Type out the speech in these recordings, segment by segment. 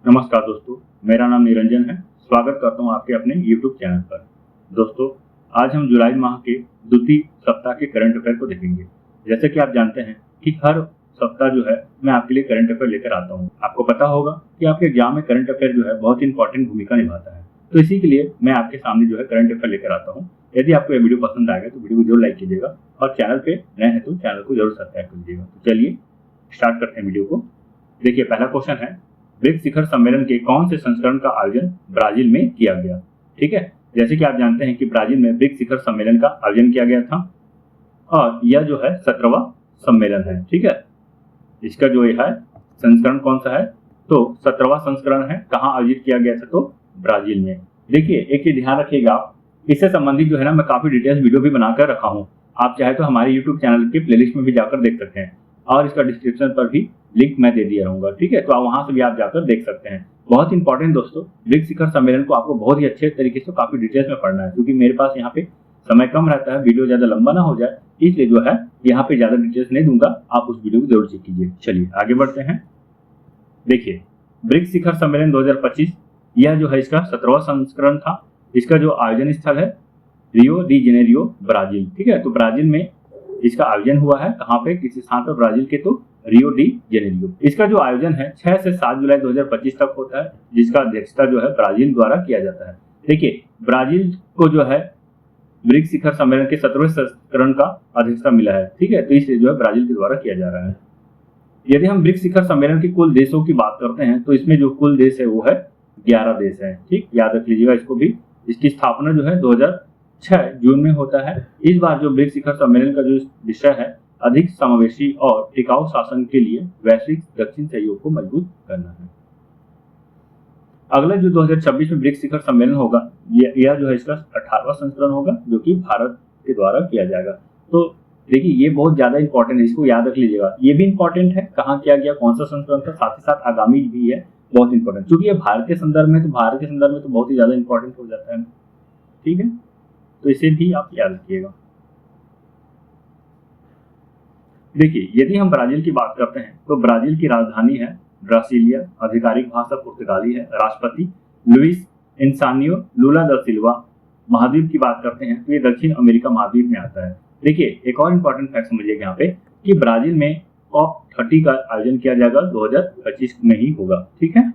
नमस्कार दोस्तों, मेरा नाम निरंजन है। स्वागत करता हूं आपके अपने YouTube चैनल पर। दोस्तों, आज हम जुलाई माह के द्वितीय सप्ताह के करंट अफेयर को देखेंगे। जैसे कि आप जानते हैं कि हर सप्ताह जो है मैं आपके लिए करंट अफेयर लेकर आता हूं। आपको पता होगा कि आपके एग्जाम में करंट अफेयर जो है बहुत इंपॉर्टेंट भूमिका निभाता है, तो इसी के लिए मैं आपके सामने जो है करंट अफेयर लेकर आता हूँ। यदि आपको यह वीडियो पसंद आएगा तो वीडियो को जरूर लाइक कीजिएगा और चैनल पे नए हैं तो चैनल को जरूर सब्सक्राइब कर लीजिएगा। तो चलिए स्टार्ट करते हैं वीडियो को। देखिए, पहला क्वेश्चन है, ब्रिक्स शिखर सम्मेलन के कौन से संस्करण का आयोजन ब्राजील में किया गया। ठीक है, जैसे कि आप जानते हैं कि ब्राजील में ब्रिक्स शिखर सम्मेलन का आयोजन किया गया था और यह जो है 17वां सम्मेलन है। ठीक है, इसका जो यह है संस्करण कौन सा है, तो 17वां संस्करण है। कहाँ आयोजित किया गया था, तो ब्राजील में। देखिए, एक चीज ध्यान रखिएगा, इससे संबंधित जो है ना मैं काफी डिटेल्स वीडियो भी बनाकर रखा हूँ। आप चाहे तो हमारे यूट्यूब चैनल के प्लेलिस्ट में भी जाकर देख सकते हैं और इसका डिस्क्रिप्शन पर भी लिंक मैं दे दिया रहूंगा। ठीक है, तो आप वहां से भी आप जाकर देख सकते हैं। बहुत इंपॉर्टेंट दोस्तों, ब्रिक्स शिखर सम्मेलन को आपको बहुत ही अच्छे तरीके से काफी डिटेल्स में पढ़ना है, क्योंकि मेरे पास यहाँ पे समय कम रहता है, वीडियो ज्यादा लंबा ना हो जाए, इसलिए जो है यहाँ पे ज्यादा डिटेल्स नहीं दूंगा। आप उस वीडियो को जरूर चेक कीजिए। चलिए आगे बढ़ते हैं। देखिए, ब्रिक्स शिखर सम्मेलन 2025 यह जो है इसका 17वां संस्करण था। इसका जो आयोजन स्थल है रियो डी जेनेरियो, ब्राजील। ठीक है, तो ब्राजील में इसका आयोजन हुआ है। कहाँ पे, किसी स्थान पर ब्राजील के, तो रियो डी जेनेरियो। इसका जो आयोजन है 6 से 7 जुलाई 2025 तक होता है, जिसका अध्यक्षता जो है ब्राजील द्वारा किया जाता है। देखिए, ब्राजील को जो है ब्रिक्स शिखर सम्मेलन के 17वें संस्करण का अध्यक्षता मिला है। ठीक है, तो इसलिए जो है ब्राजील के द्वारा किया जा रहा है। यदि हम ब्रिक्स शिखर सम्मेलन के कुल देशों की बात करते हैं तो इसमें जो कुल देश है वो है 11 देश है। ठीक, याद रख लीजिएगा इसको भी। इसकी स्थापना जो है 2006 जून में होता है। इस बार जो ब्रिक्स शिखर सम्मेलन का जो विषय है अधिक समावेशी और टिकाऊ शासन के लिए वैश्विक दक्षिण सहयोग को मजबूत करना है। अगला जो 2026 में ब्रिक्स शिखर सम्मेलन होगा, यह जो है इसका 18वां संस्करण होगा, जो कि भारत के द्वारा किया जाएगा। तो देखिए, ये बहुत ज्यादा इंपॉर्टेंट है, इसको याद रख लीजिएगा। ये भी इंपॉर्टेंट है, कहाँ किया गया, कौन सा संस्करण था, साथ ही साथ आगामी भी है बहुत इंपॉर्टेंट, क्योंकि ये भारत के संदर्भ में, तो भारत के संदर्भ में तो बहुत ही ज्यादा इंपॉर्टेंट हो जाता है। ठीक है, तो इसे भी आप याद रखिएगा। देखिए, यदि हम ब्राजील की बात करते हैं तो ब्राजील की राजधानी है ब्रासिलिया, आधिकारिक भाषा पुर्तगाली है, राष्ट्रपति लुइस इनासियो लुला दा सिल्वा। महाद्वीप की बात करते हैं तो ये दक्षिण अमेरिका महाद्वीप में आता है। देखिए, एक और इंपॉर्टेंट फैक्ट समझिएगा यहाँ पे कि ब्राजील में COP30 का आयोजन किया जाएगा 2025 में ही होगा। ठीक है,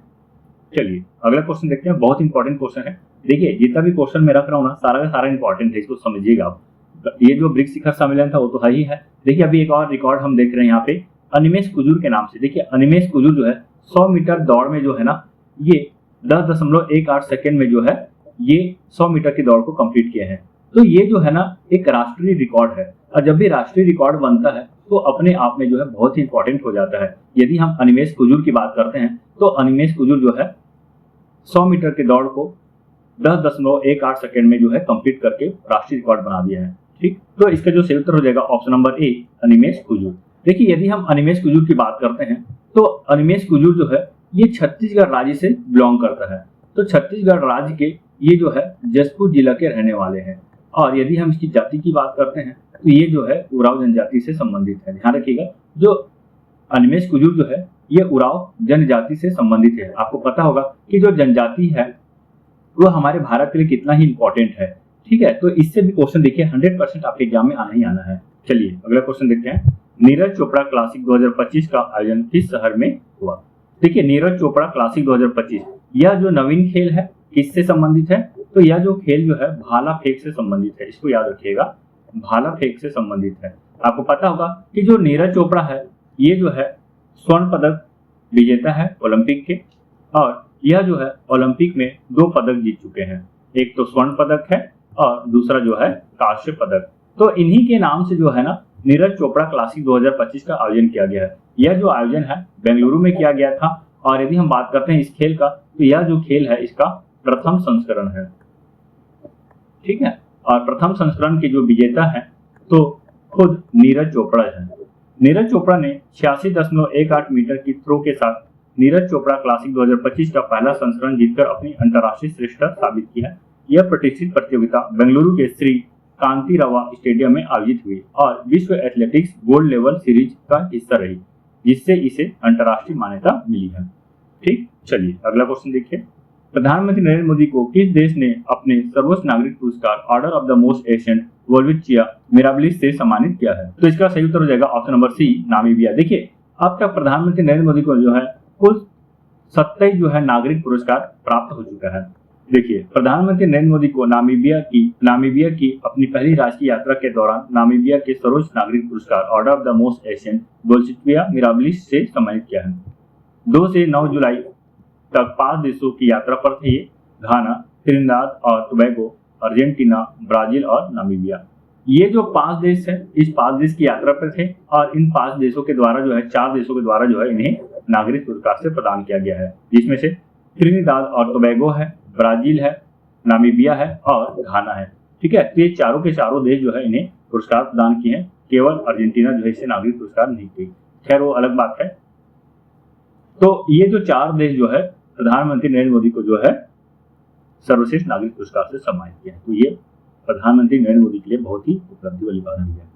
चलिए अगला क्वेश्चन देखते हैं। बहुत इंपॉर्टेंट क्वेश्चन है। देखिए, जितना भी क्वेश्चन मैं रख रहा हूँ ना, सारा का सारा इंपॉर्टेंट है, इसको समझिएगा आप। ये जो ब्रिक्स शिखर सम्मेलन था वो तो है ही है। देखिए, अभी एक और रिकॉर्ड हम देख रहे हैं यहाँ पे, अनिमेश कुजूर के नाम से। देखिए, अनिमेश कुजूर जो है 100 मीटर दौड़ में जो है ना, ये 10.18 सेकेंड में जो है ये 100 मीटर की दौड़ को कंप्लीट किए हैं। तो ये जो है ना एक राष्ट्रीय रिकॉर्ड है, और जब भी राष्ट्रीय रिकॉर्ड बनता है तो अपने आप में जो है बहुत ही इंपॉर्टेंट हो जाता है। यदि हम अनिमेश कुजूर की बात करते हैं तो अनिमेश कुजूर जो है 100 मीटर की दौड़ को 10.18 सेकेंड में जो है कंप्लीट करके राष्ट्रीय रिकॉर्ड बना दिया है। ठीक, तो इसका जो सही उत्तर हो जाएगा option number A, Animesh Kujur. देखिए, यदि हम अनिमेश कुजूर की बात करते हैं तो अनिमेश कुजूर जो है ये छत्तीसगढ़ राज्य से बिलोंग करता है। तो छत्तीसगढ़ राज्य के ये जो है जशपुर जिला के रहने वाले हैं। और यदि हम इसकी जाति की बात करते हैं तो ये जो है उराव जनजाति से संबंधित है। ध्यान रखिएगा, जो अनिमेश कुजूर जो है ये उराव जनजाति से संबंधित है। आपको पता होगा कि जो जनजाति है वो हमारे भारत के लिए कितना ही इंपॉर्टेंट है। ठीक है, तो इससे भी क्वेश्चन देखिए 100% आपके एग्जाम में आना ही आना है। चलिए अगला क्वेश्चन देखते हैं। नीरज चोपड़ा क्लासिक 2025 का आयोजन किस शहर में हुआ। देखिए, नीरज चोपड़ा क्लासिक 2025 यह जो नवीन खेल है किससे संबंधित है, तो यह जो खेल जो है भाला फेंक से संबंधित है। इसको याद रखिएगा, भाला फेंक से संबंधित है। आपको पता होगा कि जो नीरज चोपड़ा है ये जो है स्वर्ण पदक विजेता है ओलंपिक के, और यह जो है ओलंपिक में 2 पदक जीत चुके हैं। एक तो स्वर्ण पदक है और दूसरा जो है कांस्य पदक। तो इन्हीं के नाम से जो है ना नीरज चोपड़ा क्लासिक 2025 का आयोजन किया गया है। यह जो आयोजन है बेंगलुरु में किया गया था। और यदि हम बात करते हैं इस खेल का, तो यह जो खेल है इसका प्रथम संस्करण है। ठीक है, और प्रथम संस्करण के जो विजेता है तो खुद नीरज चोपड़ा है। नीरज चोपड़ा ने 86.18 मीटर की थ्रो के साथ नीरज चोपड़ा क्लासिक 2025 का पहला संस्करण जीतकर अपनी अंतर्राष्ट्रीय श्रेष्ठता साबित की है। यह प्रतिष्ठित प्रतियोगिता बेंगलुरु के श्री कांतिरावा स्टेडियम में आयोजित हुई और विश्व एथलेटिक्स गोल्ड लेवल सीरीज का हिस्सा रही, जिससे इसे अंतर्राष्ट्रीय मान्यता मिली है। ठीक, चलिए अगला क्वेश्चन देखिए। प्रधानमंत्री नरेंद्र मोदी को किस देश ने अपने सर्वोच्च नागरिक पुरस्कार order of the most ancient welwitschia mirabilis से सम्मानित किया है? तो इसका सही उत्तर हो जाएगा ऑप्शन नंबर सी, नामीबिया। देखिए अब तक प्रधानमंत्री नरेंद्र मोदी को जो है कुल 27 जो है नागरिक पुरस्कार प्राप्त हो चुका है। देखिए प्रधानमंत्री नरेंद्र मोदी को नामीबिया की अपनी पहली राष्ट्रीय यात्रा के दौरान नामीबिया के सर्वोच्च नागरिक पुरस्कार order of the most ancient welwitschia mirabilis से सम्मानित किया है। 2 से 9 जुलाई तक 5 देशों की यात्रा पर थे ये, घाना, त्रिनिदाद और टोबैगो, अर्जेंटीना, ब्राजील और नामीबिया। ये जो 5 देश है इस 5 देश की यात्रा पर थे और इन 5 देशों के द्वारा जो है 4 देशों के द्वारा जो है इन्हें नागरिक पुरस्कार से प्रदान किया गया है, जिसमें से त्रिनिदाद और टोबैगो है, ब्राजील है, नामीबिया है और घाना है। ठीक है, तो ये चारों के चारों देश जो है इन्हें पुरस्कार प्रदान किए हैं, केवल अर्जेंटीना जो है इसे नागरिक पुरस्कार नहीं की। खैर वो अलग बात है। तो ये जो 4 देश जो है प्रधानमंत्री नरेंद्र मोदी को जो है सर्वश्रेष्ठ नागरिक पुरस्कार से सम्मानित किया है। तो ये प्रधानमंत्री नरेंद्र मोदी के लिए बहुत ही उपलब्धि वाली बात है।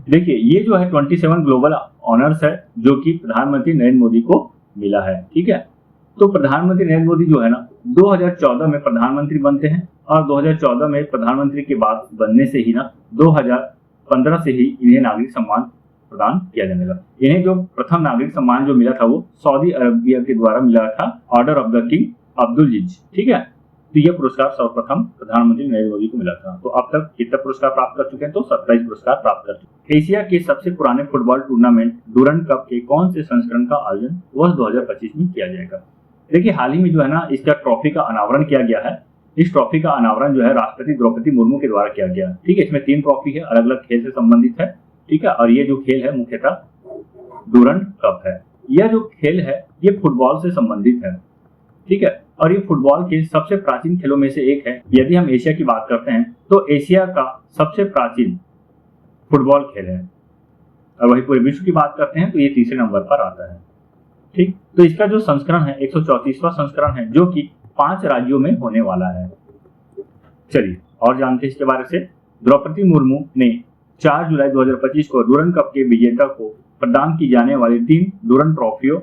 देखिए ये जो है 27 ग्लोबल ऑनर्स है जो कि प्रधानमंत्री नरेंद्र मोदी को मिला है। ठीक है, तो प्रधानमंत्री नरेंद्र मोदी जो है ना 2014 में प्रधानमंत्री बनते हैं और 2014 में प्रधानमंत्री के बाद बनने से ही ना 2015 से ही इन्हें नागरिक सम्मान प्रदान किया जाने लगा। इन्हें जो प्रथम नागरिक सम्मान जो मिला था वो सऊदी अरबिया के द्वारा मिला था, ऑर्डर ऑफ द किंग अब्दुल-अजीज। ठीक है, तो यह पुरस्कार सर्वप्रथम प्रधानमंत्री नरेंद्र मोदी को मिला था। तो अब तक कितने पुरस्कार प्राप्त कर चुके हैं? तो 27 पुरस्कार प्राप्त कर चुके हैं। एशिया के सबसे पुराने फुटबॉल टूर्नामेंट डूरंड कप के कौन से संस्करण का आयोजन वर्ष 2025 में किया जाएगा? देखिए हाल ही में जो है ना इसका ट्रॉफी का अनावरण किया गया है। इस ट्रॉफी का अनावरण जो है राष्ट्रपति द्रौपदी मुर्मू के द्वारा किया गया। ठीक है, इसमें 3 ट्रॉफी है, अलग अलग खेल से संबंधित है। ठीक है, और ये जो खेल है मुख्यतः डूरंड कप है। यह जो खेल है ये फुटबॉल से संबंधित है। ठीक है, और ये फुटबॉल के सबसे प्राचीन खेलों में से एक है। यदि हम एशिया की बात करते हैं तो एशिया का सबसे प्राचीन फुटबॉल खेल है, और वही पूरे विश्व की बात करते हैं तो ये तीसरे नंबर पर आता है। ठीक, तो इसका जो संस्करण है 134वां संस्करण है जो कि 5 राज्यों में होने वाला है। चलिए और जानते हैं इसके बारे से। द्रौपदी मुर्मू ने 4 जुलाई 2025 को डूरंड कप के विजेता को प्रदान की जाने वाली 3 डूरंड ट्रॉफियों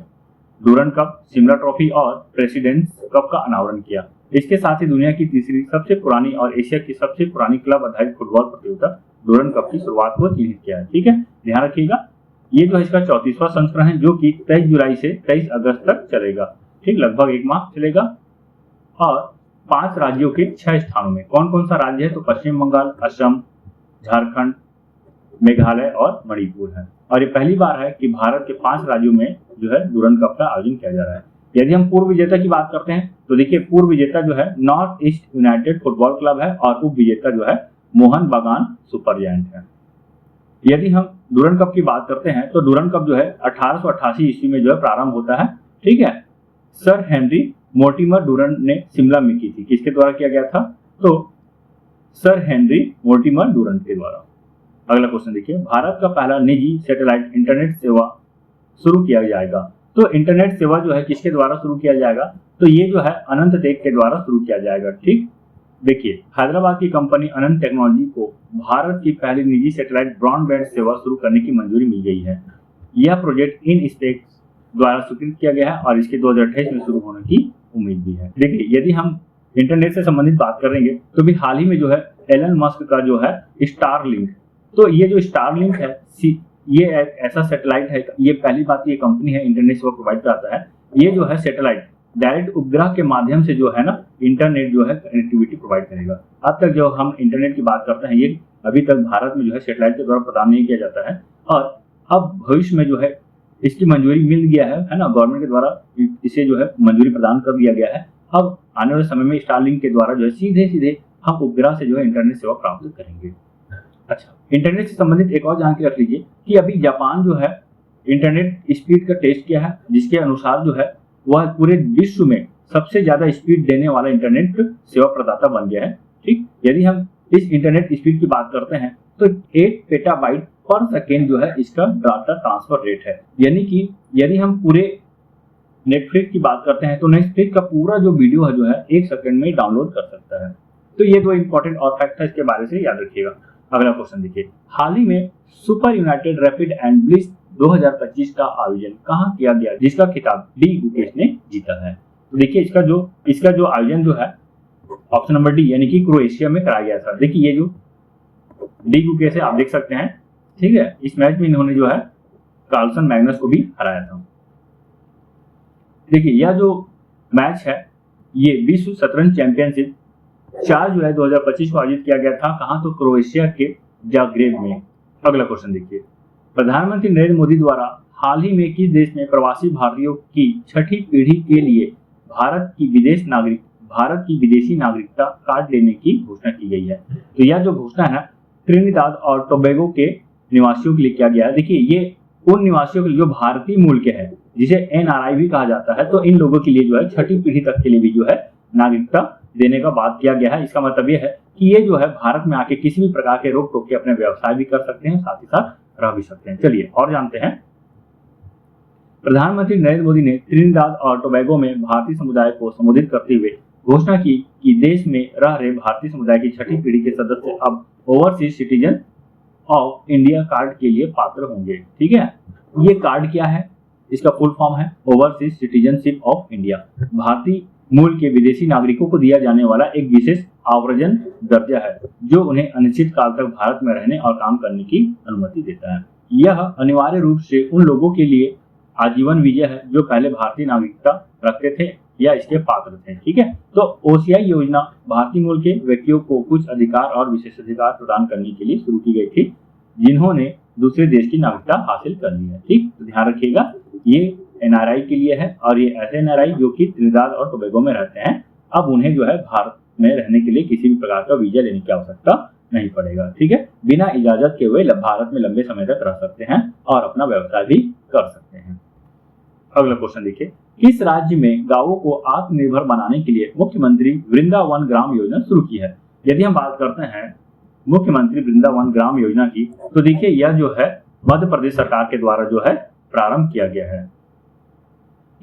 डूरंड कप, शिमला ट्रॉफी और प्रेसिडेंट्स कप का अनावरण किया। इसके साथ ही दुनिया की तीसरी सबसे पुरानी और एशिया की सबसे पुरानी क्लब आधारित फुटबॉल प्रतियोगिता डूरंड कप की शुरुआत को चिन्हित किया है। ठीक है, ध्यान रखिएगा। ये जो है इसका 34वां संस्करण है जो कि 23 जुलाई से 23 अगस्त तक चलेगा। ठीक, लगभग 1 माह चलेगा और 5 राज्यों के 6 स्थानों में। कौन कौन सा राज्य है? तो पश्चिम बंगाल, असम, झारखंड, मेघालय और मणिपुर है। और ये पहली बार है कि भारत के 5 राज्यों में जो है डूरंड कप का आयोजन किया जा रहा है। यदि हम पूर्व विजेता की बात करते हैं तो देखिए पूर्व विजेता जो है north east United football club है और उप विजेता जो है मोहन बागान सुपर जायंट है। यदि हम डूरंड कप की बात करते हैं तो डूरंड कप जो है 1888 ईस्वी में जो है प्रारंभ होता है। ठीक है, सर हेनरी मोर्टिमर डूरंड ने शिमला में की थी। किसके द्वारा किया गया था? तो सर हेनरी मोर्टिमर डूरंड के द्वारा। अगला क्वेश्चन देखिए, भारत का पहला निजी सैटेलाइट इंटरनेट सेवा शुरू किया जाएगा। तो इंटरनेट सेवा जो है किसके द्वारा शुरू किया जाएगा? तो ये जो है अनंत टेक के द्वारा शुरू किया जाएगा। ठीक, देखिए हैदराबाद की कंपनी अनंत टेक्नोलॉजी को भारत की पहली निजी सैटेलाइट ब्रॉडबैंड सेवा शुरू करने की मंजूरी मिल गई है। यह प्रोजेक्ट इन स्पेक्स द्वारा स्वीकृत किया गया है और इसके 2028 में शुरू होने की उम्मीद भी है। देखिए यदि हम इंटरनेट से संबंधित बात करेंगे तो भी हाल ही में जो है एलन मस्क का जो है स्टारलिंक, तो ये जो स्टारलिंक है ये एक ऐसा सैटेलाइट है। ये पहली बात ये कंपनी है इंटरनेट सेवा प्रोवाइड कराता है। ये जो है सैटेलाइट डायरेक्ट उपग्रह के माध्यम से जो है ना इंटरनेट जो है कनेक्टिविटी प्रोवाइड करेगा। अब तक जो हम इंटरनेट की बात करते हैं ये अभी तक भारत में जो है सैटेलाइट के द्वारा प्रदान नहीं किया जाता है और अब भविष्य में जो है इसकी मंजूरी मिल गया है ना, गवर्नमेंट के द्वारा इसे जो है मंजूरी प्रदान कर दिया गया है। अब आने वाले समय में स्टारलिंक के द्वारा जो है सीधे हम उपग्रह से जो है इंटरनेट सेवा प्राप्त करेंगे। अच्छा, इंटरनेट से संबंधित एक और जानकारी रख लीजिए कि अभी जापान जो है इंटरनेट स्पीड का टेस्ट किया है, जिसके अनुसार जो है वह पूरे विश्व में सबसे ज्यादा स्पीड देने वाला इंटरनेट सेवा प्रदाता बन गया है। ठीक, यदि हम इस इंटरनेट स्पीड की बात करते हैं तो 8 पेटाबाइट पर सेकेंड जो है इसका डाटा ट्रांसफर रेट है। यानी कि यदि हम पूरे नेटफ्लिक्स की बात करते हैं तो नेटफ्लिक्स का पूरा जो वीडियो है जो है 1 सेकंड में डाउनलोड कर सकता है। तो ये 2 इंपॉर्टेंट और फैक्ट है, इसके बारे से याद रखिएगा। अगला क्वेश्चन देखिए, हाल ही में super United rapid and blitz 2025 का आयोजन कहाँ किया गया, जिसका खिताब डी गुकेश ने जीता है? तो देखिए इसका जो आयोजन जो है ऑप्शन नंबर डी यानी कि क्रोएशिया में कराया गया था। देखिए ये जो डी गुकेश है आप देख सकते हैं, ठीक है, इस मैच में इन्होंने जो है कार्लसन मैग्नस को भी हराया था। देखिए यह जो मैच है ये विश्व शतरंज चैंपियनशिप 4 जुलाई 2025 को आयोजित किया गया था। कहां? तो क्रोएशिया के जाग्रेब में। अगला क्वेश्चन देखिए, प्रधानमंत्री नरेंद्र मोदी द्वारा हाल ही में किस देश में प्रवासी भारतीयों की छठी पीढ़ी के लिए भारत की विदेशी नागरिकता कार्ड लेने की घोषणा की गई है? तो यह जो घोषणा है ट्रिनिदाद और टोबैगो के निवासियों के लिए किया गया है। देखिए ये उन निवासियों के लिए जो भारतीय मूल के हैं, जिसे NRI भी कहा जाता है, तो इन लोगों के लिए जो है छठी पीढ़ी तक के लिए भी जो है नागरिकता देने का बात किया गया है। इसका मतलब यह है कि ये जो है भारत में आके किसी भी प्रकार के रोक टोक के अपने व्यवसाय भी कर सकते हैं, साथ ही साथ रह भी सकते हैं। चलिए और जानते हैं, प्रधानमंत्री नरेंद्र मोदी ने त्रिनिदाद और टोबैगो में भारतीय समुदाय को संबोधित करते हुए घोषणा की कि देश में रह रहे भारतीय समुदाय की छठी पीढ़ी के सदस्य अब overseas citizen of India card के लिए पात्र होंगे। ठीक है, ये कार्ड क्या है? इसका फुल फॉर्म है ओवरसीज सिटीजनशिप ऑफ इंडिया। भारतीय मूल के विदेशी नागरिकों को दिया जाने वाला एक विशेष आव्रजन दर्जा है जो उन्हें अनिश्चित काल तक भारत में रहने और काम करने की अनुमति देता है। यह अनिवार्य रूप से उन लोगों के लिए आजीवन वीजा है जो पहले भारतीय नागरिकता रखते थे या इसके पात्र थे। ठीक है, तो OCI योजना भारतीय मूल के व्यक्तियों को कुछ अधिकार और विशेषाधिकार प्रदान करने के लिए शुरू की गई थी जिन्होंने दूसरे देश की नागरिकता हासिल कर ली है। ठीक, तो ध्यान रखिएगा ये NRI के लिए है और ये ऐसे NRI जो कि त्रिनिदाद और टोबैगो में रहते हैं, अब उन्हें जो है भारत में रहने के लिए किसी भी प्रकार का वीजा लेने की आवश्यकता नहीं पड़ेगा। ठीक है, बिना इजाजत के वे भारत में लंबे समय तक रह सकते हैं और अपना व्यवसाय भी कर सकते हैं। अगला क्वेश्चन देखिए, किस राज्य में गांवों को आत्मनिर्भर बनाने के लिए मुख्यमंत्री वृंदावन ग्राम योजना शुरू की है? यदि हम बात करते हैं मुख्यमंत्री वृंदावन ग्राम योजना की, तो देखिए यह जो है मध्य प्रदेश सरकार के द्वारा जो है प्रारंभ किया गया है।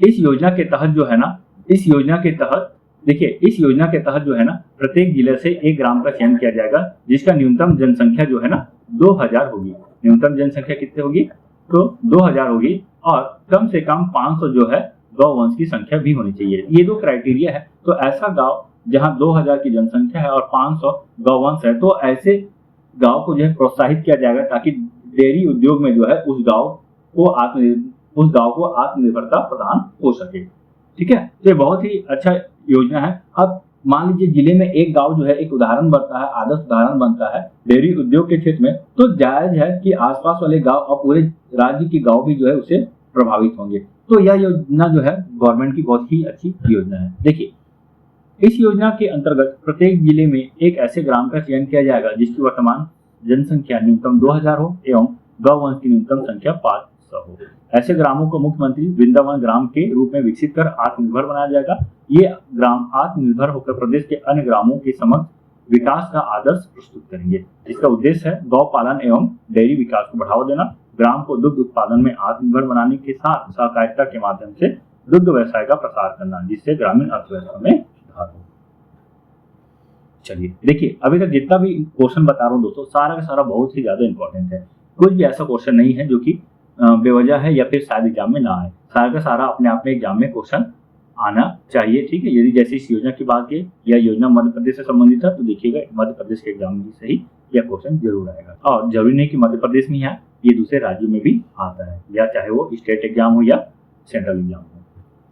इस योजना के तहत जो है ना, इस योजना के तहत जो है ना प्रत्येक जिले से एक ग्राम का चयन किया जाएगा जिसका न्यूनतम जनसंख्या जो है ना 2000 होगी। न्यूनतम जनसंख्या कितनी होगी? तो 2000 होगी और कम से कम 500 जो है गौवंश की संख्या भी होनी चाहिए। ये दो क्राइटेरिया है। तो ऐसा गांव जहां 2000 की जनसंख्या है और 500 गौवंश है, तो ऐसे गांव को जो है प्रोत्साहित किया जाएगा ताकि डेयरी उद्योग में जो है उस गांव को आत्मनिर्भरता प्रदान हो सके। ठीक है, तो ये बहुत ही अच्छा योजना है। अब मान लीजिए जिले में एक गांव जो है एक उदाहरण बनता है, आदर्श उदाहरण बनता है डेयरी उद्योग के क्षेत्र में, तो जायज है कि आसपास वाले गांव और पूरे राज्य के गांव भी जो है उससे प्रभावित होंगे। तो यह योजना जो है गवर्नमेंट की बहुत ही अच्छी योजना है। देखिए इस योजना के अंतर्गत प्रत्येक जिले में एक ऐसे ग्राम का चयन किया जाएगा जिसकी वर्तमान जनसंख्या न्यूनतम 2000 हो एवं गौवंश की न्यूनतम संख्या 500 हो। ऐसे ग्रामों को मुख्यमंत्री वृंदावन ग्राम के रूप में विकसित कर आत्मनिर्भर बनाया जाएगा। ये ग्राम आत्मनिर्भर होकर प्रदेश के अन्य ग्रामों के समक्ष विकास का आदर्श प्रस्तुत करेंगे। इसका उद्देश्य है गौ पालन एवं डेयरी विकास को बढ़ावा देना, ग्राम को दुग्ध उत्पादन में आत्मनिर्भर बनाने के साथ सहकारिता के माध्यम से दुग्ध व्यवसाय का प्रसार करना, जिससे ग्रामीण अर्थव्यवस्था में सुधार हो। चलिए देखिए, अभी तक जितना भी क्वेश्चन बता रहा हूँ दोस्तों, सारा का सारा बहुत ही ज्यादा इंपॉर्टेंट है। कुछ भी ऐसा क्वेश्चन नहीं है जो कि बेवजह है या फिर शायद एग्जाम में ना आए। सारा का सारा अपने आप में एग्जाम में क्वेश्चन आना चाहिए। ठीक है, यदि जैसे इस योजना की बात की, यह योजना मध्य प्रदेश से संबंधित है, तो देखिएगा मध्य प्रदेश के एग्जाम में ही सही यह क्वेश्चन जरूर आएगा। और जरूरी नहीं कि मध्य प्रदेश में है, ये दूसरे राज्यों में भी आता है, या चाहे वो स्टेट एग्जाम हो या सेंट्रल एग्जाम हो।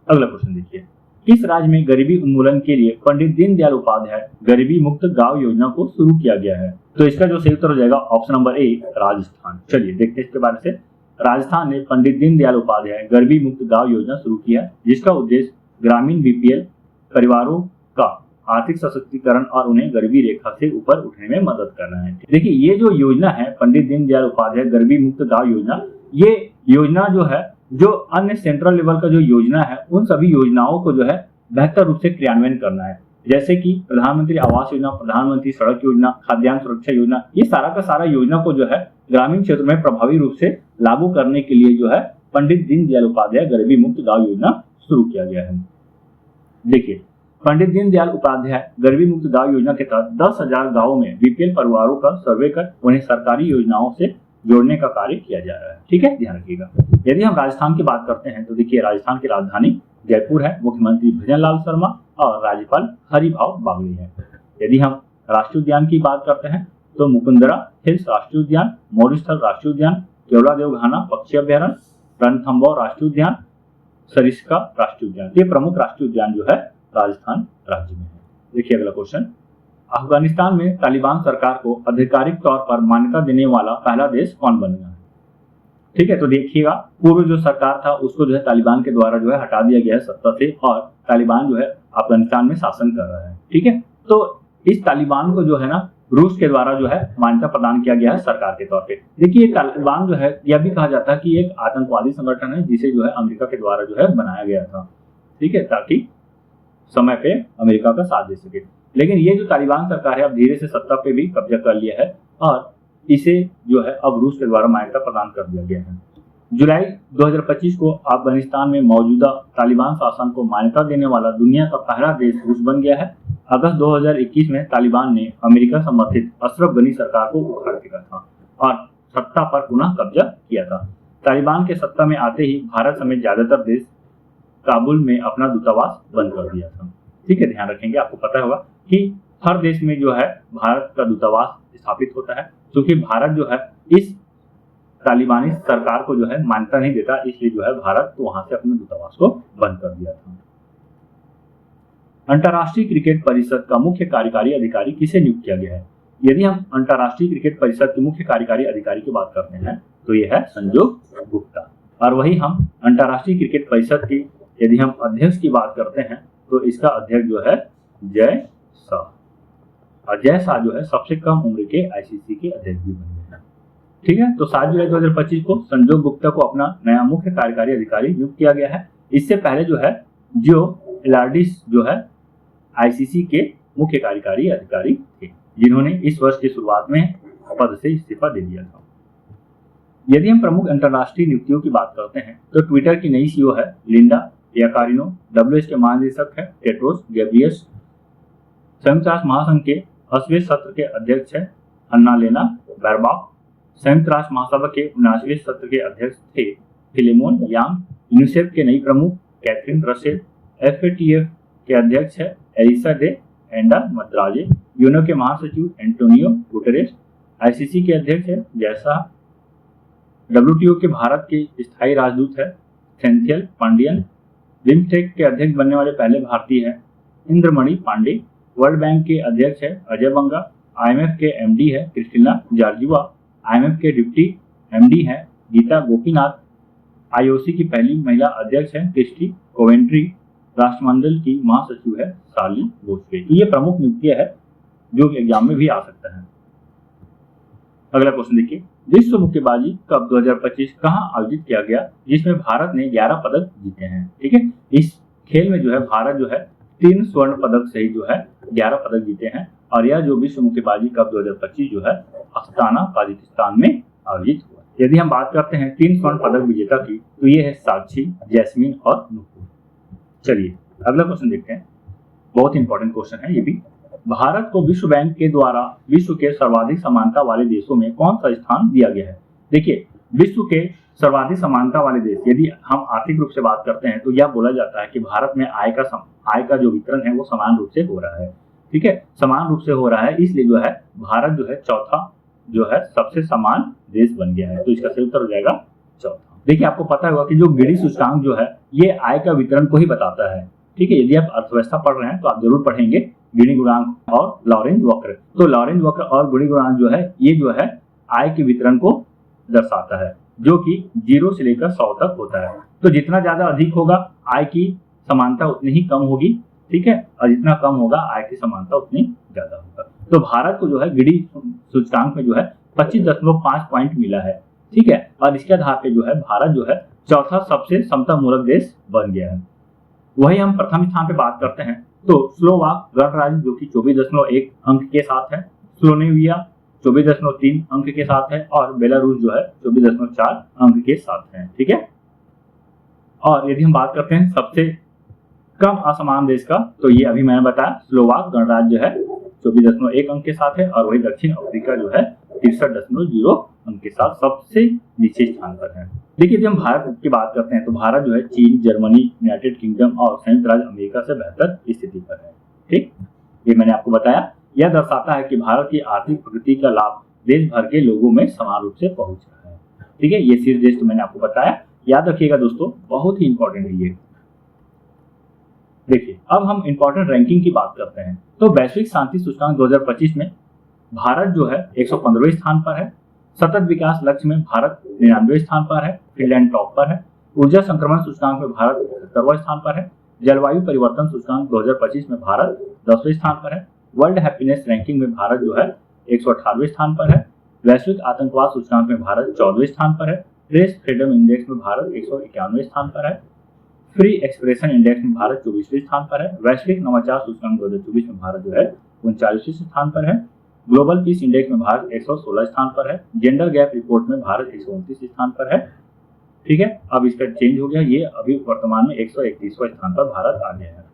अगला क्वेश्चन देखिए, किस राज्य में गरीबी उन्मूलन के लिए पंडित दीनदयाल उपाध्याय गरीबी मुक्त गांव योजना को शुरू किया गया है? तो इसका जो सही उत्तर हो जाएगा ऑप्शन नंबर ए, राजस्थान। चलिए देखते हैं इसके बारे से। राजस्थान ने पंडित दीनदयाल उपाध्याय गरीबी मुक्त गांव योजना शुरू किया, जिसका उद्देश्य ग्रामीण BPL परिवारों का आर्थिक सशक्तिकरण और उन्हें गरीबी रेखा से ऊपर उठने में मदद करना है। देखिए ये जो योजना है पंडित दीनदयाल उपाध्याय गरीबी मुक्त गांव योजना, ये योजना जो है जो अन्य सेंट्रल लेवल का जो योजना है उन सभी योजनाओं को जो है बेहतर रूप से क्रियान्वयन करना है। जैसे कि प्रधानमंत्री आवास योजना, प्रधानमंत्री सड़क योजना, खाद्यान्न सुरक्षा योजना, ये सारा का सारा योजना को जो है ग्रामीण क्षेत्र में प्रभावी रूप से लागू करने के लिए जो है पंडित दीनदयाल उपाध्याय गरीबी मुक्त गांव योजना शुरू किया गया है। देखिए पंडित दीनदयाल उपाध्याय गरीबी मुक्त गांव योजना के तहत 10,000 गांवों में BPL परिवारों का सर्वे कर उन्हें सरकारी योजनाओं से जोड़ने का कार्य किया जा रहा है। ठीक है, ध्यान रखिएगा। यदि हम राजस्थान की बात करते हैं तो देखिए राजस्थान की राजधानी जयपुर है, मुख्यमंत्री भजनलाल शर्मा और राज्यपाल हरिभाव बागड़ी है। यदि हम राष्ट्रीय उद्यान की बात करते हैं तो मुकुंदरा हिल्स राष्ट्रीय उद्यान, मौर्यस्थल राष्ट्रीय उद्यान, केवलादेव घाना पक्षी अभ्यारण्य, रणथंभौर राष्ट्रीय उद्यान, सरिस्का राष्ट्रीय उद्यान। ये प्रमुख राष्ट्रीय उद्यान जो है राजस्थान राज्य में है। देखिए अगला क्वेश्चन, अफगानिस्तान में तालिबान सरकार को आधिकारिक तौर पर मान्यता देने वाला पहला देश कौन बन गया है? ठीक है, तो देखिएगा पूर्व जो सरकार था उसको जो है तालिबान के द्वारा जो है हटा दिया गया है सत्ता से और तालिबान जो है अफगानिस्तान में शासन कर रहा है। ठीक है, तो इस तालिबान को जो है ना रूस के द्वारा जो है मान्यता प्रदान किया गया है सरकार के तौर पे। देखिए तालिबान जो है यह भी कहा जाता है कि एक आतंकवादी संगठन है जिसे जो है अमेरिका के द्वारा जो है बनाया गया था। ठीक है, ताकि समय पे अमेरिका का साथ दे सके। लेकिन ये जो तालिबान सरकार है अब धीरे से सत्ता पे भी कब्जा कर लिया है और इसे जो है अब रूस के द्वारा मान्यता प्रदान कर दिया गया है। जुलाई 2025 को अफगानिस्तान में मौजूदा तालिबान शासन को मान्यता देने वाला दुनिया का पहला देश रूस बन गया है। अगस्त 2021 में तालिबान ने अमेरिका समर्थित अशरफ गनी सरकार को उखाड़ फेंका था और सत्ता पर पुनः कब्जा किया था। तालिबान के सत्ता में आते ही भारत समेत ज्यादातर देश काबुल में अपना दूतावास बंद कर दिया था। ठीक है, ध्यान रखेंगे, आपको पता होगा कि हर देश में जो है भारत का दूतावास स्थापित होता है, क्योंकि भारत जो है इस तालिबानी सरकार को जो है मान्यता नहीं देता, इसलिए जो है भारत तो वहां से अपने दूतावास को बंद कर दिया था। अंतर्राष्ट्रीय क्रिकेट परिषद का मुख्य कार्यकारी अधिकारी किसे नियुक्त किया गया है? यदि हम अंतर्राष्ट्रीय क्रिकेट परिषद के मुख्य कार्यकारी अधिकारी की बात करते हैं तो यह है संजोग गुप्ता। और वही हम अंतर्राष्ट्रीय क्रिकेट परिषद की यदि हम अध्यक्ष की बात करते हैं तो इसका अध्यक्ष जो है जय शाह। और जय शाह जो है सबसे कम उम्र के आईसीसी के अध्यक्ष भी बन गए हैं। ठीक है, तो 7 जुलाई 2025 को संजोग गुप्ता को अपना नया मुख्य कार्यकारी अधिकारी नियुक्त किया गया है। इससे पहले जो है जो एलार्डिस जो है आईसीसी के मुख्य कार्यकारी अधिकारी थे, जिन्होंने इस वर्ष की शुरुआत में पद से इस्तीफा दे दिया था। यदि हम प्रमुख अंतर्राष्ट्रीय नियुक्तियों की बात करते हैं तो ट्विटर की नई सीईओ है लिंडा याकारिनो, डब्ल्यूएच के महानिदेशक है टेड्रोस गैब्रियस, संयुक्त राष्ट्र महासंघ के 80वें सत्र के अध्यक्ष है अन्नालेना बैरबॉक, संयुक्त राष्ट्र महासभा के 79वें सत्र के अध्यक्ष थे फिलेमोन यांग, यूनिसेफ के नई प्रमुख कैथरीन रसेल, एफएटीएफ के अध्यक्ष है एलिसा डे एंडा मद्राजे, यूएनओ के महासचिव एंटोनियो गुटेरेस, आईसीसी के अध्यक्ष है जैसा, डब्ल्यूटीओ के भारत के स्थायी राजदूत है सेंथियल पांडियन, बिम्स्टेक के अध्यक्ष बनने वाले पहले भारतीय है इंद्रमणि पांडे, वर्ल्ड बैंक के अध्यक्ष है अजय बंगा, आईएमएफ के एमडी है क्रिस्टिना जॉर्जिवा, आईएमएफ के डिप्टी एमडी है गीता गोपीनाथ, आईओसी की पहली महिला अध्यक्ष है क्रिस्टी कोवेंट्री, राष्ट्रमंडल की महासचिव है साली बोस्वे। ये प्रमुख नियुक्तियां है जो एग्जाम में भी आ सकता है। अगला क्वेश्चन देखिए, विश्व मुक्केबाजी कप 2025 कहां आयोजित किया गया जिसमें भारत ने 11 पदक जीते हैं? ठीक है, इस खेल में जो है भारत जो है 3 स्वर्ण पदक सहित जो है 11 पदक जीते हैं और यह जो विश्व मुक्केबाजी कप 2025 जो है अस्ताना ताजिकिस्तान में आयोजित हुआ। यदि हम बात करते हैं 3 स्वर्ण पदक विजेता की तो ये है साक्षी, जैस्मीन और नुपुर। चलिए अगला क्वेश्चन देखते हैं, बहुत इंपॉर्टेंट क्वेश्चन है ये भी। भारत को विश्व बैंक के द्वारा विश्व के सर्वाधिक समानता वाले देशों में कौन सा स्थान दिया गया है? देखिए विश्व के सर्वाधिक समानता वाले देश यदि हम आर्थिक रूप से बात करते हैं तो यह बोला जाता है कि भारत में आय का जो वितरण है वो समान रूप से हो रहा है। ठीक है, समान रूप से हो रहा है, इसलिए जो है भारत जो है चौथा जो है सबसे समान देश बन गया है। तो इसका सही उत्तर हो जाएगा चौथा। देखिए आपको पता होगा कि जो गिनी सूचकांक जो है ये आय का वितरण को ही बताता है। ठीक है, यदि आप अर्थव्यवस्था पढ़ रहे हैं तो आप जरूर पढ़ेंगे गिनी गुणांक और लॉरेंज वक्र। तो लॉरेंज वक्र और गिनी गुणांक जो है ये जो है आय के वितरण को दर्शाता है, जो कि 0 से लेकर 100 तक होता है। तो जितना ज्यादा अधिक होगा आय की समानता उतनी ही कम होगी। ठीक है, और जितना कम होगा आय की समानता उतनी ज्यादा होगा। तो भारत को जो है गिनी सूचकांक में जो है 25.5 पॉइंट मिला है। ठीक है, और इसके आधार पे जो है भारत जो है चौथा सबसे समता मूलक देश बन गया है। वही हम प्रथम स्थान पे बात करते हैं तो स्लोवाक गणराज्य जो कि 24.1 अंक के साथ है, स्लोवेनिया 24.3 अंक के साथ है और बेलारूस जो है 24.4 अंक के साथ है। ठीक है, और यदि हम बात करते हैं सबसे कम असमान देश का तो ये अभी मैंने बताया स्लोवाक गणराज्य है 24.1 अंक के साथ है और वही दक्षिण अफ्रीका जो है 63.0 उनके साथ सबसे नीचे स्थान पर है। देखिए, जब हम भारत की बात करते हैं तो भारत जो है चीन, जर्मनी, यूनाइटेड किंगडम और संयुक्त राज्य अमेरिका से बेहतर स्थिति पर है। ठीक, ये मैंने आपको बताया। यह दर्शाता है कि भारत की आर्थिक प्रगति का लाभ देश भर के लोगों में समान रूप से पहुंच रहा है। ठीक है, ये शीर्ष देश तो मैंने आपको बताया, याद रखिएगा दोस्तों, बहुत ही इंपॉर्टेंट है ये। देखिए, अब हम इंपॉर्टेंट रैंकिंग की बात करते हैं तो वैश्विक शांति सूचकांक 2025 में भारत जो है 115वें स्थान पर है। सतत विकास लक्ष्य में भारत 99वें स्थान पर है, फिनलैंड टॉप पर है। ऊर्जा संक्रमण सूचकांक में भारत 77वें स्थान पर है। जलवायु परिवर्तन सूचकांक 2025 में भारत 10वें स्थान पर है। वर्ल्ड हैप्पीनेस रैंकिंग में भारत जो है 118वें स्थान पर है। वैश्विक आतंकवाद सूचकांक में भारत 14वें स्थान पर है। प्रेस फ्रीडम इंडेक्स में भारत 191वें स्थान पर है। फ्री एक्सप्रेशन इंडेक्स में भारत 24वें स्थान पर है। वैश्विक नवाचार सूचकांक 2024 में भारत जो है 39वें स्थान पर है। ग्लोबल पीस इंडेक्स में भारत 116 स्थान पर है। जेंडर गैप रिपोर्ट में भारत 129 स्थान पर है। ठीक है, अब इसका चेंज हो गया, ये अभी वर्तमान में 131वां स्थान पर भारत आ गया है।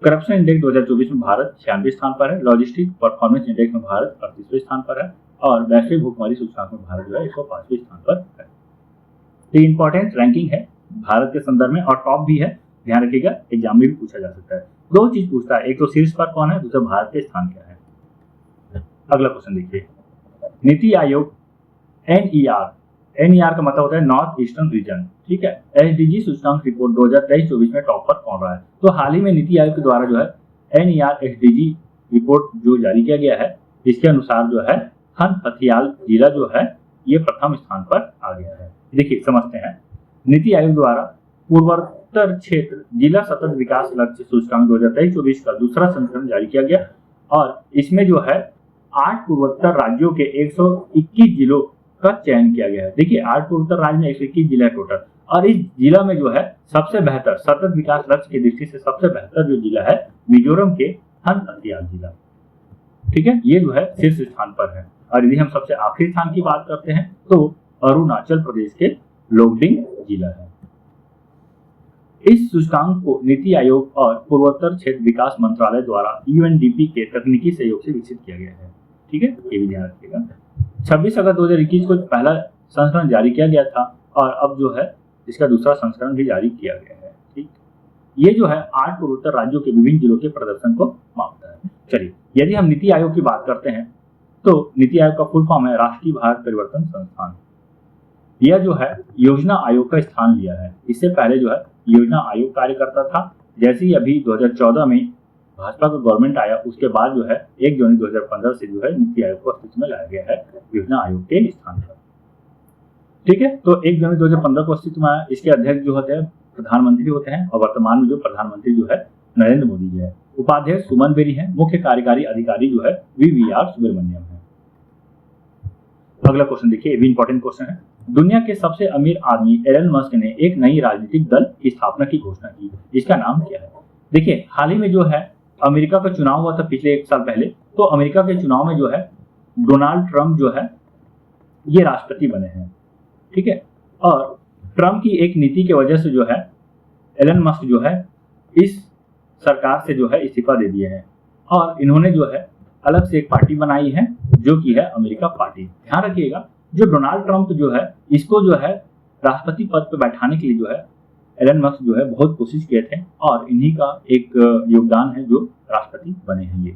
करप्शन इंडेक्स 2024 में भारत 96वें स्थान पर है। लॉजिस्टिक परफॉर्मेंस इंडेक्स में भारत 38वें स्थान पर है और वैश्विक भुखमरी सूचकांक में भारत जो है 105वें स्थान पर है। तो इंपॉर्टेंट रैंकिंग है भारत के संदर्भ में और टॉप भी है, ध्यान रखिएगा, एग्जाम में भी पूछा जा सकता है। दो चीज पूछता है, एक तो शीर्ष पर कौन है, दूसरा भारत के स्थान क्या है। अगला क्वेश्चन देखिए, नीति आयोग NER का मतलब होता है नॉर्थ ईस्टर्न रीजन। ठीक है, SDG सूचकांक रिपोर्ट 2023-24 में टॉप पर कौन रहा है। तो हाल ही में नीति आयोग के द्वारा जो है NER SDG रिपोर्ट जो जारी किया गया है, इसके अनुसार जो है हन हथियाल जिला जो है ये प्रथम स्थान पर आ गया है। देखिए, समझते हैं, नीति आयोग द्वारा पूर्वोत्तर क्षेत्र जिला सतत विकास लक्ष्य सूचकांक 2023-24 का दूसरा संस्करण जारी किया गया और इसमें जो है 8 पूर्वोत्तर राज्यों के 121 जिलों का चयन किया गया है। देखिए, 8 पूर्वोत्तर राज्य में 121 जिला है टोटल और इस जिला में जो है सबसे बेहतर सतत विकास लक्ष्य की दृष्टि से सबसे बेहतर जो जिला है मिजोरम के हन हथियाल जिला। ठीक है, ये जो है शीर्ष स्थान पर है। और यदि हम सबसे आखिरी स्थान की बात करते हैं तो अरुणाचल प्रदेश के लोकडिंग जिला है। इस सूचकांक को नीति आयोग और पूर्वोत्तर क्षेत्र विकास मंत्रालय द्वारा UNDP के तकनीकी सहयोग से विकसित किया गया है। ठीक है, ये भी ध्यान रखिएगा। 26 अगस्त 2021 को पहला संस्करण जारी किया गया था और अब जो है इसका दूसरा संस्करण भी जारी किया गया है। ठीक, ये जो है 8 पूर्वोत्तर राज्यों के विभिन्न जिलों के प्रदर्शन को मापता है। चलिए, यदि हम नीति आयोग की बात करते हैं तो नीति आयोग का फुल फॉर्म है राष्ट्रीय भारत परिवर्तन संस्थान। यह जो है योजना आयोग का स्थान लिया है। इससे पहले जो है योजना आयोग कार्य करता था। जैसे ही अभी 2014 में भाजपा का गवर्नमेंट आया, उसके बाद जो है 1 जनवरी 2015 से जो है नीति आयोग को अस्तित्व में लाया गया है योजना आयोग के स्थान पर। ठीक है, तो 1 जनवरी 2015 को अस्तित्व में आया। इसके अध्यक्ष जो होते हैं प्रधानमंत्री होते हैं और वर्तमान में जो प्रधानमंत्री जो है नरेंद्र मोदी जी है। उपाध्यक्ष सुमन बेरी है। मुख्य कार्यकारी अधिकारी जो है VVR सुब्रमण्यम है। अगला क्वेश्चन देखिए, ये भी इंपॉर्टेंट क्वेश्चन है। दुनिया के सबसे अमीर आदमी एलन मस्क ने एक नई राजनीतिक दल की स्थापना की घोषणा की। इसका नाम क्या है। देखिए, हाल ही में जो है अमेरिका का चुनाव हुआ था पिछले 1 साल पहले। तो अमेरिका के चुनाव में जो है डोनाल्ड ट्रंप जो है ये राष्ट्रपति बने हैं। ठीक है, और ट्रंप की एक नीति की वजह से जो है एलन मस्क जो है इस सरकार से जो है इस्तीफा दे दिए हैं और इन्होंने जो है अलग से एक पार्टी बनाई है जो कि है अमेरिका पार्टी। ध्यान रखिएगा, जो डोनाल्ड ट्रंप जो है इसको जो है राष्ट्रपति पद पर बैठाने के लिए जो है एलन मस्क जो है बहुत कोशिश किए थे और इन्हीं का एक योगदान है जो राष्ट्रपति बने हैं ये।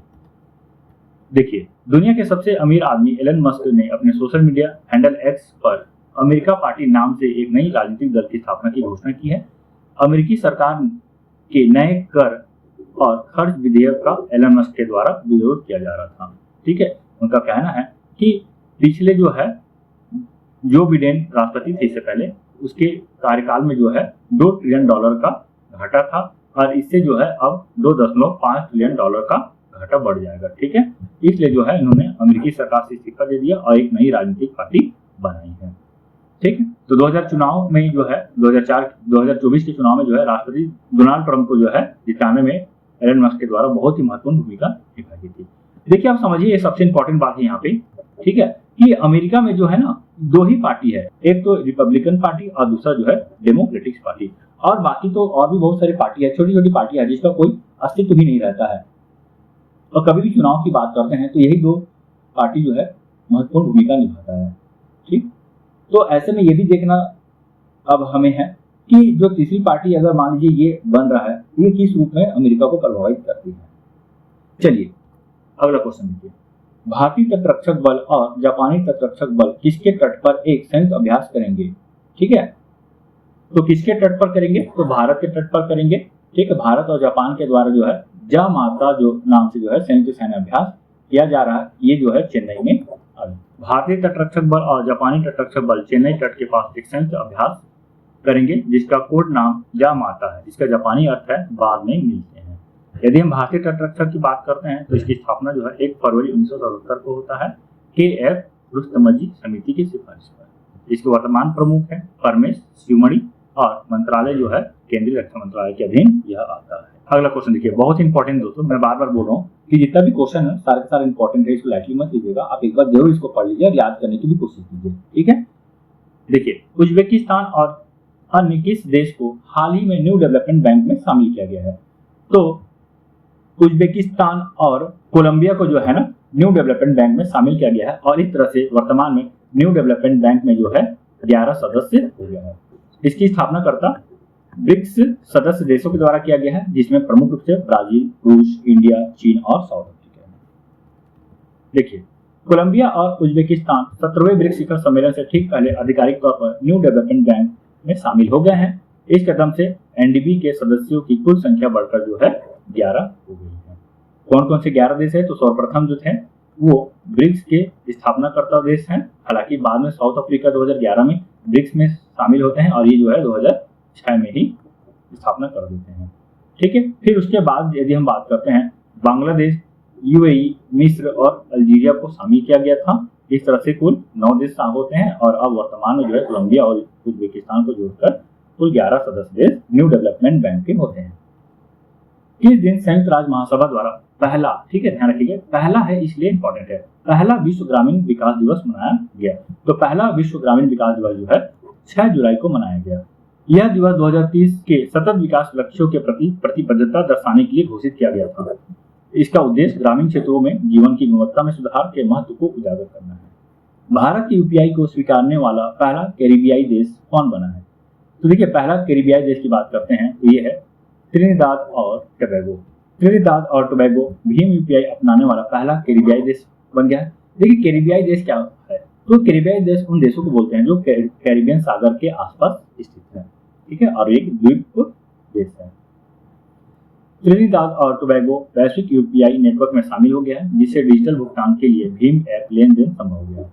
देखिए, दुनिया के सबसे अमीर आदमी एलन मस्क ने अपने सोशल मीडिया हैंडल X पर अमेरिका पार्टी नाम से एक नई राजनीतिक दल की स्थापना की घोषणा की है। अमेरिकी सरकार के नए कर और खर्च विधेयक का एलन मस्क के द्वारा विरोध किया जा रहा था। ठीक है, उनका कहना है कि पिछले जो है जो बिडेन राष्ट्रपति थे इससे पहले उसके कार्यकाल में जो है $2 ट्रिलियन का घाटा था और इससे जो है अब $2.5 ट्रिलियन का घाटा बढ़ जाएगा। ठीक है, इसलिए जो है इन्होंने अमेरिकी सरकार से इस्तीफा दे दिया और एक नई राजनीतिक पार्टी बनाई है। ठीक है, तो 2000 चुनाव में जो है 2024 के चुनाव में जो है राष्ट्रपति डोनाल्ड ट्रंप को जो है जिताने में एलन मस्क के द्वारा बहुत ही महत्वपूर्ण भूमिका निभाई थी। देखिए, आप समझिए, ये सबसे इंपॉर्टेंट बात है यहाँ पे। ठीक है, कि अमेरिका में जो है ना 2 ही पार्टी है, एक तो रिपब्लिकन पार्टी और दूसरा जो है डेमोक्रेटिक पार्टी। और बाकी तो और भी बहुत सारी पार्टी है, छोटी छोटी पार्टी है जिसका कोई अस्तित्व भी नहीं रहता है। और कभी भी चुनाव की बात करते हैं तो यही 2 पार्टी जो है महत्वपूर्ण भूमिका निभाता है। ठीक। तो ऐसे में ये भी देखना अब हमें है कि जो तीसरी पार्टी अगर मान लीजिए ये बन रहा है, ये किस रूप में अमेरिका को प्रभावित करती है। चलिए अगला क्वेश्चन देखिए, भारतीय तटरक्षक बल और जापानी तटरक्षक बल किसके तट पर एक संयुक्त अभ्यास करेंगे। ठीक है, तो किसके तट पर करेंगे, तो भारत के तट पर करेंगे। ठीक है, भारत और जापान के द्वारा जो है जामाता जो नाम से जो है संयुक्त सैन्य अभ्यास किया जा रहा है, ये जो है चेन्नई में। भारतीय तटरक्षक बल और जापानी तटरक्षक बल चेन्नई तट के पास एक संयुक्त अभ्यास करेंगे जिसका कोड नाम जामाता है, जिसका जापानी अर्थ है बाद में मिलते हैं। यदि हम भारतीय तटरक्षक की बात करते हैं तो इसकी स्थापना जो है 1 फरवरी 1977 को होता है KF रुस्तमजी समिति की सिफारिश पर। इसके वर्तमान प्रमुख है परमेश शिवमणि और मंत्रालय जो है केंद्रीय रक्षा मंत्रालय के अधीन यह आता है। अगला क्वेश्चन देखिए, बहुत इंपॉर्टेंट दोस्तों, मैं बार बार बोल रहा हूँ कि जितना भी क्वेश्चन है सारे के सारे इंपॉर्टेंट है, इसको लाइटली मत लीजिएगा, आप एक बार जरूर इसको पढ़ लीजिए और याद करने की भी कोशिश कीजिए। ठीक है, देखिए उज्बेकिस्तान और अन्य किस देश को हाल ही में न्यू डेवलपमेंट बैंक में शामिल किया गया है। तो उज्बेकिस्तान और कोलंबिया को जो है ना न्यू डेवलपमेंट बैंक में शामिल किया गया है और इस तरह से वर्तमान में न्यू डेवलपमेंट बैंक में जो है 11 सदस्य हो गया है। इसकी स्थापना करता ब्रिक्स सदस्य देशों के द्वारा किया गया है, जिसमें प्रमुख रूप से ब्राजील, रूस, इंडिया, चीन और साउथ अफ्रीका है। देखिए कोलंबिया और उज्बेकिस्तान 17वें ब्रिक्स शिखर सम्मेलन से ठीक पहले आधिकारिक तौर पर न्यू डेवलपमेंट बैंक में शामिल हो गए हैं। इस कदम से एनडीबी के सदस्यों की कुल संख्या बढ़कर जो है 11 हो गई है। कौन कौन से 11 देश है, तो सर्वप्रथम जो थे वो ब्रिक्स के स्थापनाकर्ता देश हैं। हालांकि बाद में साउथ अफ्रीका 2011 में ब्रिक्स में शामिल होते हैं और ये जो है 2006 में ही स्थापना कर देते हैं। ठीक है, फिर उसके बाद यदि हम बात करते हैं बांग्लादेश, यूएई, मिस्र और अल्जीरिया को शामिल किया गया था। इस तरह से कुल 9 देश होते हैं और अब वर्तमान में जो है कोलंबिया और उज्बेकिस्तान को जोड़कर कुल 11 सदस्य देश न्यू डेवलपमेंट बैंक के होते हैं। किस दिन संयुक्त राष्ट्र महासभा द्वारा पहला, ठीक है ध्यान रखिएगा, पहला है इसलिए इंपॉर्टेंट है, पहला विश्व ग्रामीण विकास दिवस मनाया गया। तो पहला विश्व ग्रामीण विकास दिवस जो है 6 जुलाई को मनाया गया। यह दिवस 2030 के सतत विकास लक्ष्यों के प्रति प्रतिबद्धता दर्शाने के लिए घोषित किया गया था। इसका उद्देश्य ग्रामीण क्षेत्रों में जीवन की गुणवत्ता में सुधार के महत्व को उजागर करना है। भारत की यूपीआई को स्वीकारने वाला पहला कैरिबियाई देश कौन बना है। तो देखिए पहला कैरिबियाई देश की बात करते हैं तो ये है त्रिनिदाद और टोबैगो। त्रिनिदाद और टोबैगो भीम यूपीआई अपनाने वाला पहला कैरिबियाई देश बन गया है। देखिए कैरिबियाई देश क्या है, तो कैरिबियाई देश उन देशों को बोलते हैं जो कैरिबियन सागर के आसपास स्थित है। ठीक है, और एक द्वीप देश है। त्रिनिदाद और टोबैगो वैश्विक यूपीआई नेटवर्क में शामिल हो गया है, जिससे डिजिटल भुगतान के लिए भीम ऐप लेन देन संभव हो गया है।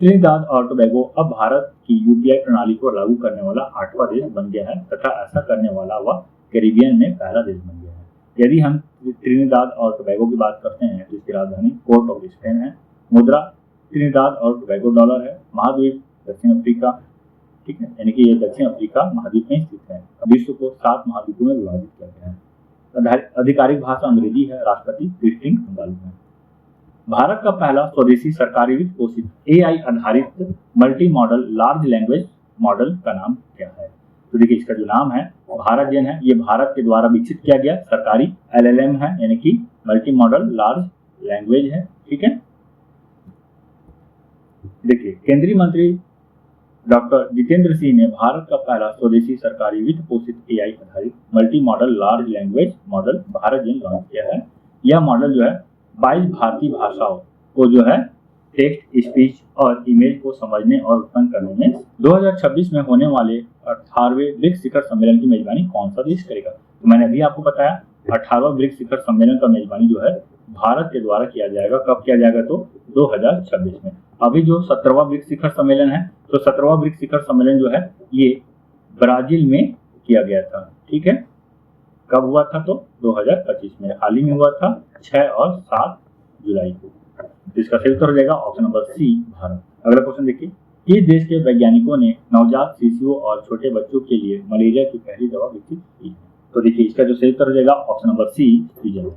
त्रिनिदाद और टोबैगो अब भारत की यूपीआई प्रणाली को लागू करने वाला 8वां देश बन गया है तथा ऐसा करने वाला वह कैरिबियन में पहला देश बन गया है। यदि हम त्रिनिदाद और टोबैगो की बात करते हैं तो इसकी राजधानी पोर्ट ऑफ स्पेन है। मुद्रा त्रिनिदाद और टोबैगो डॉलर है। महाद्वीप दक्षिण अफ्रीका, ठीक है, यानी कि ये दक्षिण अफ्रीका महाद्वीप में स्थित है। विश्व को 7 महाद्वीपों में विभाजित किया गया है। आधिकारिक भाषा अंग्रेजी है। राष्ट्रपति क्रिस्टीन बंगाली है। भारत का पहला स्वदेशी सरकारी वित्त पोषित एआई आधारित multimodal large language model का नाम क्या है। तो देखिए इसका जो नाम है भारत जेन है, ये भारत के द्वारा विकसित किया गया सरकारी LLM है, यानी कि मल्टी मॉडल लार्ज लैंग्वेज है। ठीक है, देखिए केंद्रीय मंत्री डॉक्टर जितेंद्र सिंह ने भारत का पहला स्वदेशी सरकारी वित्त पोषित एआई आधारित multimodal large language model Bharat Gen launch किया है। यह मॉडल जो है 22 भारतीय भाषाओं को जो है टेक्स्ट, स्पीच और इमेज को समझने और उत्पन्न करने में 2026 में होने वाले 18वें ब्रिक्स शिखर सम्मेलन की मेजबानी कौन सा देश करेगा। तो मैंने अभी आपको बताया 18वां ब्रिक्स शिखर सम्मेलन का मेजबानी जो है भारत के द्वारा किया जाएगा। कब किया जाएगा, तो 2026 में। अभी जो 17वां ब्रिक्स शिखर सम्मेलन है, तो 17वां ब्रिक्स शिखर सम्मेलन जो है ये ब्राजील में किया गया था। ठीक है, कब हुआ था, तो 2025 में, हाल ही में हुआ था 6 और 7 जुलाई को। तो इसका सही उत्तर हो जाएगा ऑप्शन नंबर सी, भारत। अगला क्वेश्चन देखिए, किस देश के वैज्ञानिकों ने नवजात शिशुओं और छोटे बच्चों के लिए मलेरिया की पहली दवा विकसित की है। तो देखिए इसका जो सही उत्तर हो जाएगा ऑप्शन नंबर सी, स्विट्जरलैंड।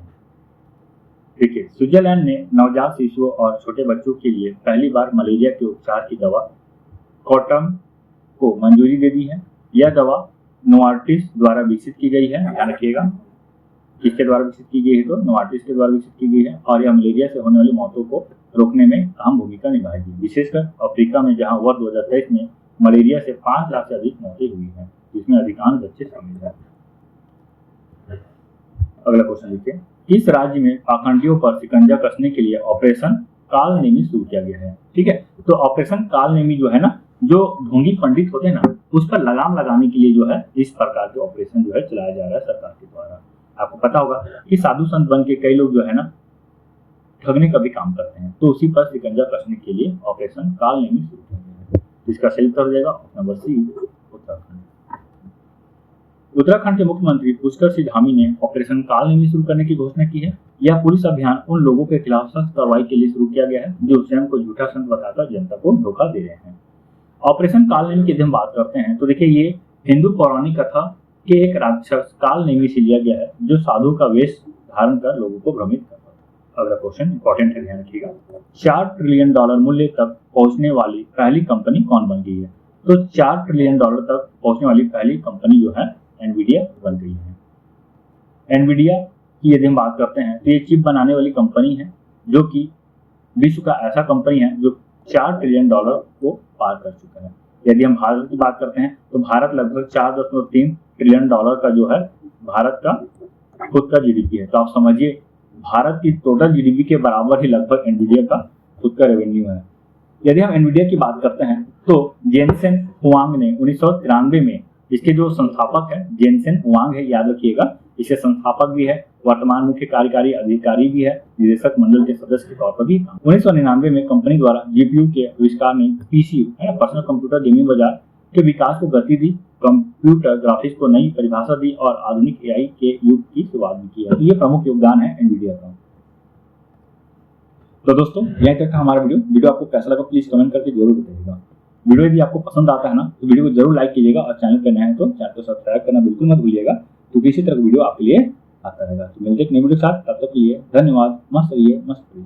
देखिए स्विट्जरलैंड ने नवजात शिशुओं और छोटे बच्चों के लिए पहली बार मलेरिया के उपचार की दवा कॉटम को मंजूरी दे दी है। यह दवा नोवार्टिस द्वारा विकसित की गई है, ध्यान रखिएगा। किसके द्वारा विकसित की गई है? तो नोवार्टिस के द्वारा विकसित की गई है और यह मलेरिया से होने वाली मौतों को रोकने में अहम भूमिका निभाएगी, विशेषकर अफ्रीका में, जहां वर्ष 2023 में मलेरिया से 5 लाख से अधिक मौतें हुई हैं, जिसमें अधिकांश बच्चे शामिल हैं। अगला क्वेश्चन देखिए, किस राज्य में पाखंडियों पर शिकंजा कसने के लिए ऑपरेशन कालनेमी शुरू किया गया है? ठीक है, तो ऑपरेशन कालनेमी जो है ना, जो ढोंगी पंडित होते हैं ना, उस पर लगाम लगाने के लिए जो है इस प्रकार के ऑपरेशन जो है चलाया जा रहा है सरकार के द्वारा। आपको पता होगा कि साधु संत बन के कई लोग जो है ना ठगने का भी काम करते हैं, तो उसी पर शिकंजा कसने के लिए ऑपरेशन कालनेमी शुरू किया गया है। इसका सही उत्तर हो जाएगा option number C, Uttarakhand. Uttarakhand के मुख्यमंत्री पुष्कर सिंह धामी ने ऑपरेशन कालनेमी शुरू करने की घोषणा की है। यह पुलिस अभियान उन लोगों के खिलाफ सख्त कार्रवाई के लिए शुरू किया गया है जो स्वयं को झूठा संत बताकर जनता को धोखा दे रहे हैं। ऑपरेशन कालनेमी की यदि हम बात करते हैं तो देखिए, ये हिंदू पौराणिक कथा के एक राक्षस कालनेमी से लिया गया है, जो साधु का वेश धारण कर लोगों को भ्रमित करता था। अगला क्वेश्चन इंपॉर्टेंट है, ध्यान रखिएगा। $4 ट्रिलियन मूल्य तक पहुंचने वाली पहली कंपनी कौन बन गई है? तो $4 ट्रिलियन तक पहुंचने वाली पहली कंपनी जो है एनवीडिया बन गई है। एनवीडिया की यदि हम बात करते हैं तो ये चिप बनाने वाली कंपनी है, जो कि विश्व का ऐसा कंपनी है जो $4 ट्रिलियन को पार कर चुका है। यदि हम भारत की बात करते हैं तो भारत लगभग $4.3 ट्रिलियन का जो है भारत का खुद का जीडीपी है। तो आप समझिए, भारत की टोटल जीडीपी के बराबर ही लगभग एनवीडिया का खुद का रेवेन्यू है। यदि हम एनवीडिया की बात करते हैं तो जेनसेन हुआंग ने 1993 में, इसके जो संस्थापक है जेनसेन हुआंग है, याद रखिएगा, इसके संस्थापक भी है, वर्तमान मुख्य कार्यकारी अधिकारी भी है, निदेशक मंडल के सदस्य के तौर पर भी। 1999 में कंपनी द्वारा जीपीयू के आविष्कार ने पीसीयू है पर्सनल कंप्यूटर गेमिंग बाजार के विकास को गति दी, कंप्यूटर ग्राफिक्स को नई परिभाषा दी और आधुनिक एआई के युग की शुरुआत भी की है। ये प्रमुख योगदान है एनवीडिया का। तो दोस्तों, यहीं तक था हमारा वीडियो आपको कैसा लगा प्लीज कमेंट करके जरूर बताइएगा। वीडियो यदि आपको पसंद आता है ना तो वीडियो को जरूर लाइक कीजिएगा और चैनल पर नए हैं तो चैनल को सब्सक्राइब करना बिल्कुल मत भूलिएगा, क्योंकि इसी तरह का वीडियो आपके लिए आता रहेगा। तो मिलते हैं एक नई वीडियो के साथ, तब तक के लिए धन्यवाद। मस्त रहिए, मस्त रहिए।